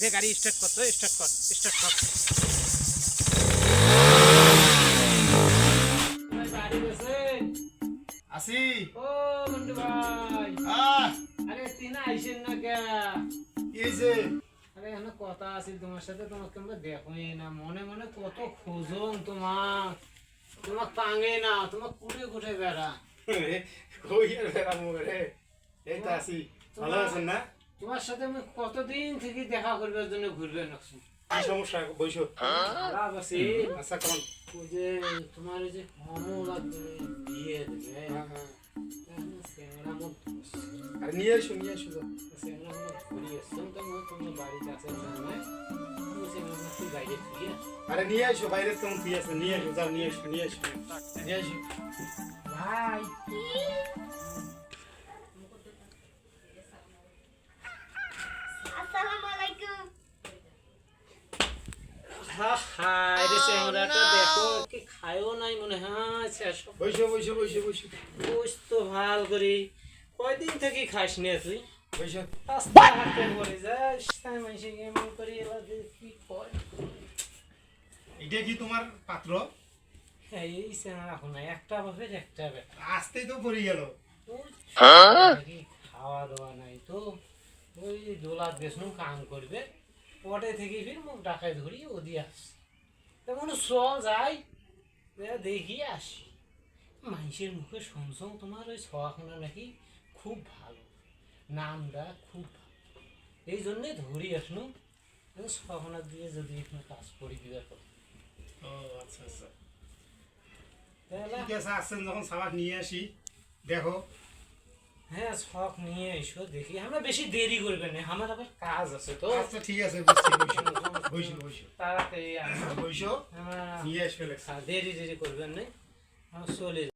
দে গাড়ি স্টার্ট কর তো, স্টার্ট কর, স্টার্ট কর। ভাই বাড়ি গেছে আসি ও মন্টু ভাই। আহ আরে তিনা আইছেন না কে? কি হইছে আরে এখানে কথা আছে তোমার সাথে, তোমাকে আমরা দেখোই না, মনে মনে কত খুঁজুন তোমার, তোমার পাঙ্গে না, তোমার কুটে কুটে বেড়া। রে কই আর বেরামু রে এই তো আসি ভালো আছেন না তোমার সাথে আমি কতদিন থেকে দেখা করবার জন্য ঘুরবে নাকছি। কি সমস্যা বইসো খারাপ আছি। আচ্ছা কোন ওই যে তোমার ওই যে কমলা বিয়ে দেবে, ক্যামেরা মত আরে নিয়ে আসো যাও। ক্যামেরা মত ঘুরিয়ে এসছেন তো, তোমার বাড়িতে আছে জানে তুই বাইরে ফিরে আরে নিয়ে আসো বাইরে কেমন তুই আছে নিয়ে আসো যাও নিয়ে আসো নিয়ে আসো ভাই। আসসালামু আলাইকুম। হাই রে ক্যামেরাটা দেখো, কি খায়ও নাই মনে হয় শেষ। বইসো বুঝ তো ভাল করি, কয়দিন থেকে খাস নে তুই? বইসো রাস্তা হাঁটতে পড়ে যাস, তাই মাইসে এমন করি, এবার কি কয়। এটা কি তোমার পাত্র হ্যাঁ এই চেহারা এখন নাই, একটা বাপের একটা বেটা। আসতেই তো পড়ে গেল কি খাওয়া দাওয়া নাই তো, ওই দোলাত গেছিল কাম করবে, পটে থেকে ফির মুখ ডাকায় ধরি ও দিয়ে আসছি। তেমন চল যাই, দেখি আসি। মানুষের মুখে শুনছো তোমার ওই ছখানা নাকি খুব ভালো, নামটা খুব ভালো, এই জন্যে ধরি আসনু। ছখানা দিয়ে যদি একটু কাজ করি দিবার কথা ও আচ্ছা আচ্ছা তাহলে। ঠিক আছে আসছেন যখন সাবাক নিয়ে আসি দেখো হ্যাঁ শখ নিয়ে এসো, দেখি আমরা বেশি দেরি করবেন না, আমার আবার কাজ আছে তো। আচ্ছা ঠিক আছে বুঝছি বইসো তাড়াতাড়ি আসো, বইসো আমার নিয়ে আসবে দেরি করবেন না, আমরা চলে